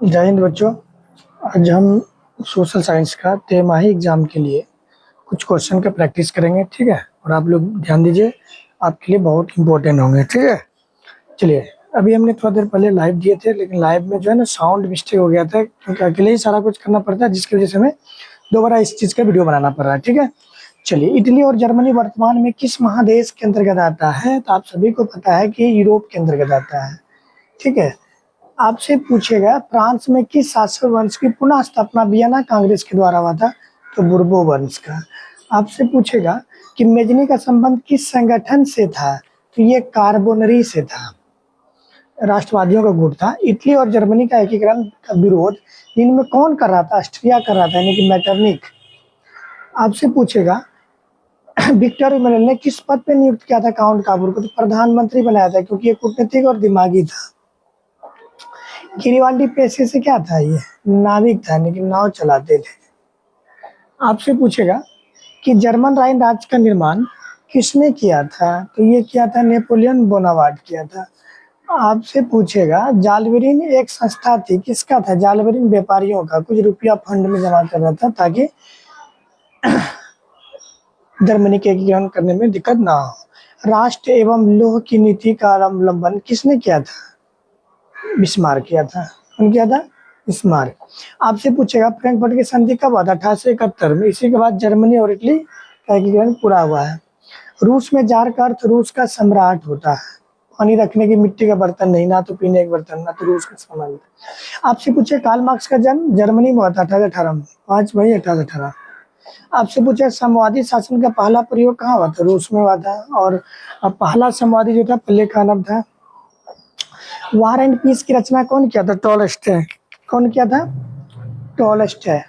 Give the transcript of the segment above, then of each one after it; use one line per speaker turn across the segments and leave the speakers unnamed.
जय हिंद बच्चों। आज हम सोशल साइंस का तिमाही एग्जाम के लिए कुछ क्वेश्चन का प्रैक्टिस करेंगे, ठीक है। और आप लोग ध्यान दीजिए, आपके लिए बहुत इंपॉर्टेंट होंगे, ठीक है। चलिए, अभी हमने थोड़ा देर पहले लाइव दिए थे, लेकिन लाइव में जो है ना साउंड मिस्टेक हो गया था, क्योंकि अकेले ही सारा कुछ करना पड़ता है, जिसकी वजह से हमें दोबारा इस चीज़ का वीडियो बनाना पड़ रहा है, ठीक है। चलिए, इटली और जर्मनी वर्तमान में किस महादेश के अंतर्गत आता है? तो आप सभी को पता है कि यूरोप के अंतर्गत आता है, ठीक है। आपसे पूछेगा फ्रांस में किस शासक वंश की पुनः स्थापना वियना कांग्रेस के द्वारा हुआ था? तो बुर्बो वंश का। आपसे पूछेगा कि मेजनी का संबंध किस संगठन से था? तो ये कार्बोनरी से था, राष्ट्रवादियों का गुट था। इटली और जर्मनी का एकीकरण का विरोध इनमें कौन कर रहा था? ऑस्ट्रिया कर रहा था, यानी कि मैटरनिक। आपसे पूछेगा विक्टर इमैनुअल ने किस पद पर नियुक्त किया था काउंट काबूर को? तो प्रधानमंत्री बनाया था, क्योंकि ये कूटनीतिक और दिमागी था। गिरिवाल्डी पेशे से क्या था? ये नाविक था, लेकिन नाव चलाते थे। आपसे पूछेगा कि जर्मन राइन राज्य का निर्माण किसने किया था? तो ये किया था नेपोलियन बोनापार्ट किया था। आपसे पूछेगा जालबेरिन एक संस्था थी, किसका था? जालबेरिन व्यापारियों का, कुछ रुपया फंड में जमा कर रहा था ताकि जर्मनी के एकीकरण करने में दिक्कत ना हो। राष्ट्र एवं लौह की नीति का अवलंबन किसने किया था? बिस्मार्क किया था। कौन किया था? बिस्मार्क। आपसे पूछेगा फ्रैंकफर्ट की संधि कब हुआ था? 1871 में। इसी के बाद जर्मनी और इटली का एकीकरण पूरा हुआ है। रूस में जार का अर्थ रूस का सम्राट होता है। पानी रखने की मिट्टी का बर्तन नहीं, ना तो पीने का बर्तन, ना तो रूस का सम्राट। आपसे पूछे कार्ल मार्क्स का जन्म जर्मनी में हुआ था 1818 में, 5 मई 1818। आपसे पूछे साम्यवादी शासन का पहला प्रयोग कहाँ हुआ था? रूस में हुआ था। और पहला साम्यवादी जो था प्लेखानव था। वार एंड पीस की रचना कौन किया था? टॉलस्टॉय। कौन किया था? टॉलस्टॉय।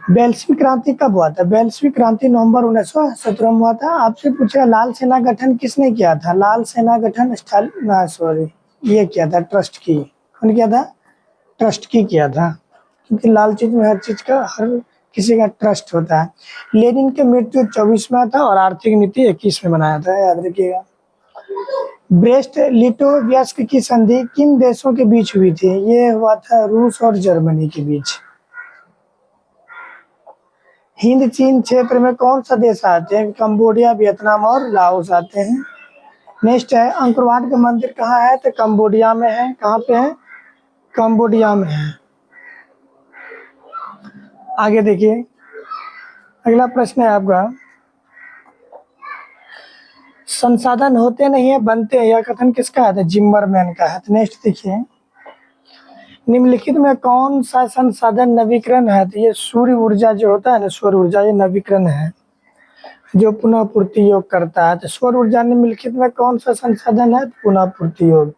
बेल्शविक क्रांति कब हुआ था? बेल्शविक क्रांति नवंबर 1917 में हुआ था। आपसे पूछेगा लाल सेना गठन किसने किया था? लाल सेना गठन ये किया था ट्रस्ट की। कौन किया था? ट्रस्ट की किया था, क्योंकि लाल चीज में हर चीज का, हर किसी का ट्रस्ट होता है। लेनिन की मृत्यु 24 में था और आर्थिक नीति 21 में बनाया था, याद रखिएगा। ब्रेस्ट लिटोवस्क की संधि किन देशों के बीच हुई थी? ये हुआ था रूस और जर्मनी के बीच। हिंद चीन क्षेत्र में कौन सा देश आते हैं? कंबोडिया, वियतनाम और लाओस आते हैं। नेक्स्ट है अंकोरवाट का मंदिर कहाँ है? तो कंबोडिया में है। कहाँ पे है? कंबोडिया में है। आगे देखिए, अगला प्रश्न है आपका, संसाधन होते नहीं है बनते हैं, यह कथन किसका है? तो जिम्मरमैन का है। तो नेक्स्ट देखिए, निम्नलिखित में कौन सा संसाधन नवीकरण है? तो ये सूर्य ऊर्जा जो होता है ना, सौर ऊर्जा, ये नवीकरण है जो पुनः पूर्ति योग करता है। तो सौर ऊर्जा निम्नलिखित में कौन सा संसाधन है? पुनः पूर्ति योग।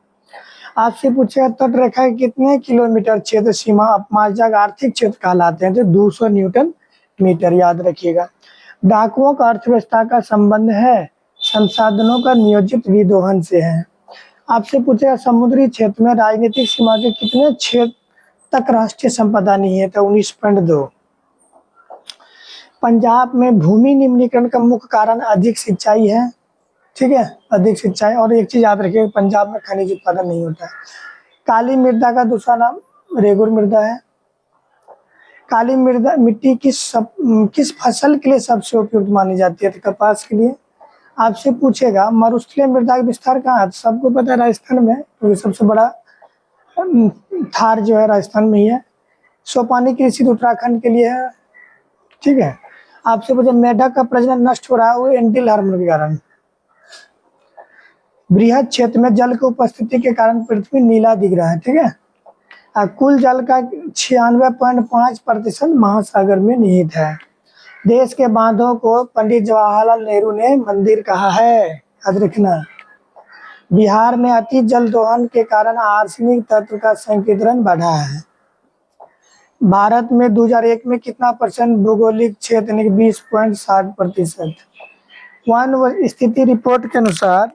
आपसे पूछेगा तट रेखा कितने किलोमीटर क्षेत्र सीमा अपमार्जक आर्थिक क्षेत्र कहलाते हैं? तो 200 न्यूटन मीटर, याद रखिएगा। डाकुओं का अर्थव्यवस्था का संबंध है संसाधनों का नियोजित विदोहन से है। आपसे पूछेगा समुद्री क्षेत्र में राजनीतिक सीमा के कितने क्षेत्र तक राष्ट्रीय संपदा नहीं है? तो 19.2। पंजाब में भूमि निम्नीकरण का मुख्य कारण अधिक सिंचाई है, ठीक है, अधिक सिंचाई। और एक चीज याद रखिए, पंजाब में खनिज उत्पादन नहीं होता है। काली मृदा का दूसरा नाम रेगुर मृदा है। काली मृदा मिट्टी किस फसल के लिए सबसे उपयुक्त मानी जाती है? तो कपास के लिए। आपसे पूछेगा मरुस्थलीय मृदा का विस्तार कहाँ है? सबको पता है राजस्थान में, क्योंकि सबसे बड़ा थार जो है राजस्थान में ही है। सोपानी कृषि उत्तराखंड के लिए है, ठीक है। आपसे पूछे मेढक का प्रजनन नष्ट हो रहा है, वो एंटी हार्मोन के कारण। बृहद क्षेत्र में जल की उपस्थिति के कारण पृथ्वी नीला दिख रहा है, ठीक है। कुल जल का 96.5% महासागर में निहित है। देश के बांधों को पंडित जवाहरलाल नेहरू ने मंदिर कहा है, याद रखना। बिहार में अति जल दोहन के कारण आर्सेनिक तत्व का संकीर्णन बढ़ा है। भारत में 2001 में कितना परसेंट भौगोलिक क्षेत्र, यानी 20.60%। वन स्थिति रिपोर्ट के अनुसार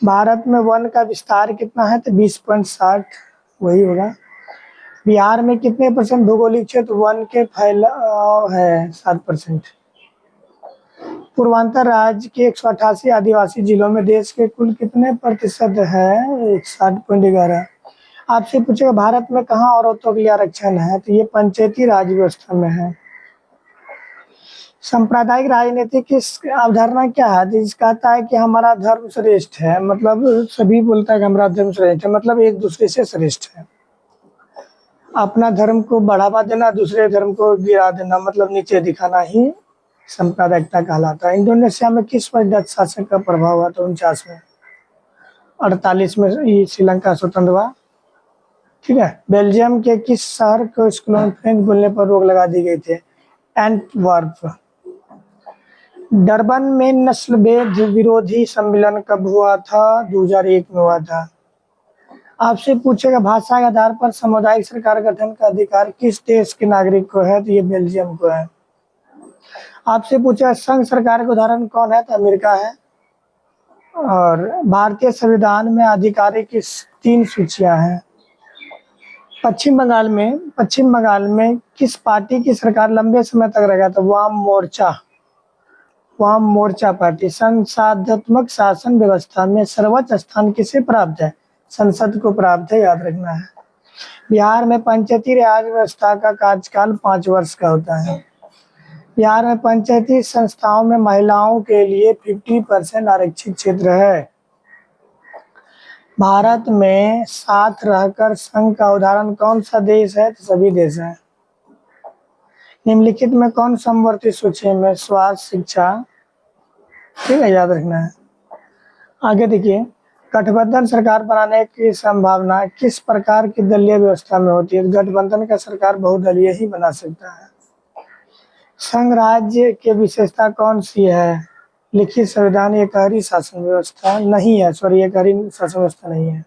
भारत में वन का विस्तार कितना है? तो 20.60, वही होगा। बिहार में कितने परसेंट भौगोलिक क्षेत्र वन के फैलाव है? 7%। पूर्वांचल राज्य के 188 आदिवासी जिलों में देश के कुल कितने प्रतिशत है? 60.11। आपसे पूछेगा भारत में कहाँ औरतों के लिए आरक्षण है, तो ये पंचायती राज व्यवस्था में है। सांप्रदायिक राजनीति की अवधारणा क्या है, जिस कहता है कि हमारा धर्म श्रेष्ठ है, मतलब सभी बोलता है कि हमारा धर्म श्रेष्ठ है, मतलब एक दूसरे से श्रेष्ठ है। अपना धर्म को बढ़ावा देना, दूसरे धर्म को गिरा देना, मतलब नीचे दिखाना ही सांप्रदायिकता कहलाता है। इंडोनेशिया में किस वर्ष डच शासक का प्रभाव हुआ था? 49 में। 48 में श्रीलंका स्वतंत्र हुआ। ठीक है। बेल्जियम के किस शहर को स्कूलों में फ्रेंच बोलने पर रोक लगा दी गई थी? एंटवर्प। डरबन में नस्लभेद विरोधी सम्मेलन कब हुआ था? 2001 में हुआ था। आपसे पूछेगा भाषा के आधार पर सामुदायिक सरकार गठन का अधिकार किस देश के नागरिक को है? तो ये बेल्जियम को है। आपसे पूछा संघ सरकार का उदाहरण कौन है? तो अमेरिका है। और भारतीय संविधान में आधिकारिक किस 3 सूचियां हैं? पश्चिम बंगाल में किस पार्टी की सरकार लंबे समय तक रहेगा? तो वाम मोर्चा पार्टी। संसदात्मक शासन व्यवस्था में सर्वोच्च स्थान किसे प्राप्त है? संसद को प्राप्त है, याद रखना है। बिहार में पंचायती राज व्यवस्था का कार्यकाल 5 वर्ष का होता है। बिहार में पंचायती संस्थाओं में महिलाओं के लिए 50% आरक्षित क्षेत्र है। भारत में साथ रहकर संघ का उदाहरण कौन सा देश है? तो सभी देश हैं। निम्नलिखित में कौन समवर्ती सूची में? स्वास्थ्य, शिक्षा। ठीक है, याद रखना है। आगे देखिए, गठबंधन सरकार बनाने की संभावना किस प्रकार की दलीय व्यवस्था में होती है? गठबंधन का सरकार बहुदलीय ही बना सकता है। संघ राज्य की विशेषता कौन सी है? लिखित संविधान एकहरी शासन व्यवस्था नहीं है, सॉरी एकहरी शासन व्यवस्था नहीं है।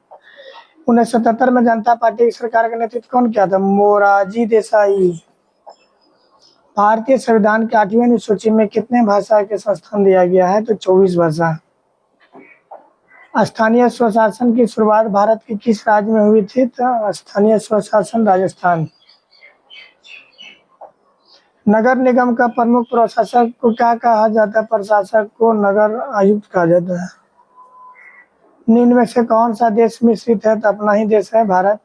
1977 में जनता पार्टी की सरकार का नेतृत्व कौन किया था? मोरारजी देसाई। भारतीय संविधान की 8वीं अनुसूची में कितने भाषा के संस्थान दिया गया है? तो 24 भाषा। स्थानीय स्वशासन की शुरुआत भारत के किस राज्य में हुई थी? तो स्थानीय स्वशासन राजस्थान। नगर निगम का प्रमुख प्रशासक को क्या कहा जाता है? प्रशासक को नगर आयुक्त कहा जाता है। निम्न में से कौन सा देश मिश्रित है? तो अपना ही देश है, भारत।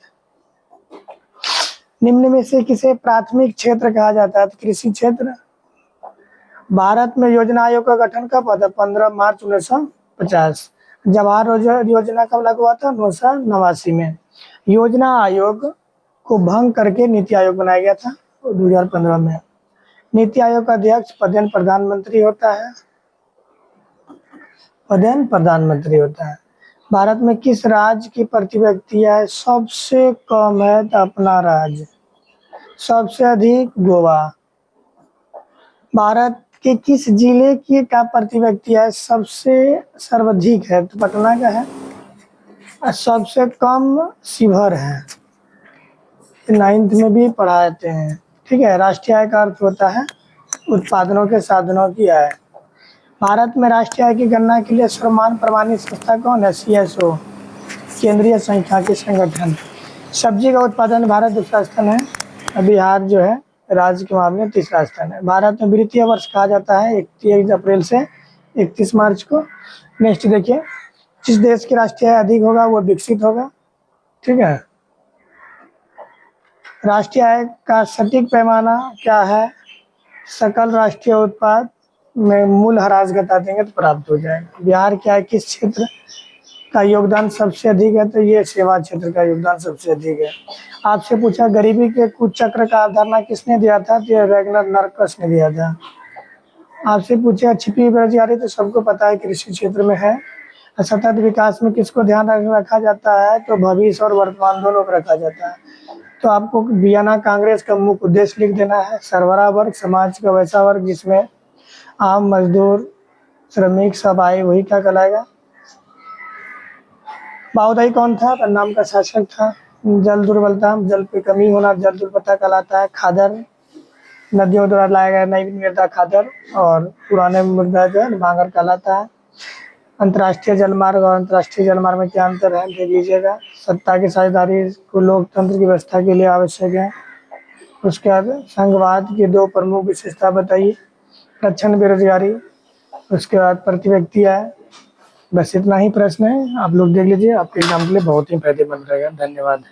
निम्न में से किसे प्राथमिक क्षेत्र कहा जाता है? तो कृषि क्षेत्र। भारत में योजना आयोग का गठन कब हुआ था? 15 मार्च 1950। जवाहर योजना कब लागू हुआ था? 1989 में। योजना आयोग को भंग करके नीति आयोग बनाया गया था 2015 में। नीति आयोग का अध्यक्ष पदेन प्रधानमंत्री होता है। भारत में किस राज्य की प्रति व्यक्ति आय सबसे कम है? तो अपना राज्य। सबसे अधिक गोवा। भारत के किस जिले की का प्रति व्यक्ति आय सबसे सर्वाधिक है? तो पटना का है। और सबसे कम शिवहर है। 9th में भी पढ़ाते हैं। ठीक है। राष्ट्रीय आय का अर्थ होता है उत्पादनों के साधनों की आय। भारत में राष्ट्रीय आय की गणना के लिए सर्वमान्य प्रमाणित संस्था कौन है? CSO, केंद्रीय सांख्यिकी संगठन। सब्जी का उत्पादन भारत दूसरा स्थान है। बिहार जो है राज्य के मामले में तीसरा स्थान है। भारत में वित्तीय वर्ष कहा जाता है 31 अप्रैल से 31 मार्च को। नेक्स्ट देखिए, जिस देश की राष्ट्रीय आय अधिक होगा वो विकसित होगा। ठीक है। राष्ट्रीय आय का सटीक पैमाना क्या है? सकल राष्ट्रीय उत्पाद में मूल ह्रास घटा देंगे तो प्राप्त हो जाएगा। बिहार के आय किस क्षेत्र का योगदान सबसे अधिक है? तो ये सेवा क्षेत्र का योगदान सबसे अधिक है। आपसे पूछा गरीबी के कुचक्र का अवधारणा किसने दिया था? तो ये रेगनर नर्कस ने दिया था। आपसे पूछा छिपी बेरोजगारी तो सबको पता है कृषि क्षेत्र में है। सतत विकास में किसको ध्यान रखा जाता है? तो भविष्य और वर्तमान दोनों को रखा जाता है। तो आपको वियना कांग्रेस का मुख्य उद्देश्य लिख देना है। सरबराह वर्ग समाज का वैसा वर्ग जिसमें आम मजदूर श्रमिक सब आए, वही क्या कहलाएगा? बाउदाई कौन था? नाम का शासक था। जल दुर्बलता, जल पे कमी होना जल दुर्बलता कहलाता है। खादर नदियों द्वारा लाया गया नई मृदा खादर, और पुराने मृदा जो है भांगर कहलाता है। अंतर्राष्ट्रीय जलमार्ग और अंतर्राष्ट्रीय जलमार्ग में क्या अंतर है? दे दीजिएगा। सत्ता की साझेदारी को लोकतंत्र की व्यवस्था के लिए आवश्यक है। उसके बाद संघवाद की 2 प्रमुख विशेषता बताइए। लक्षण बेरोजगारी, उसके बाद प्रति व्यक्ति आय। बस इतना ही प्रश्न है, आप लोग देख लीजिए, आपके एग्जाम के लिए बहुत ही फायदेमंद रहेगा। धन्यवाद।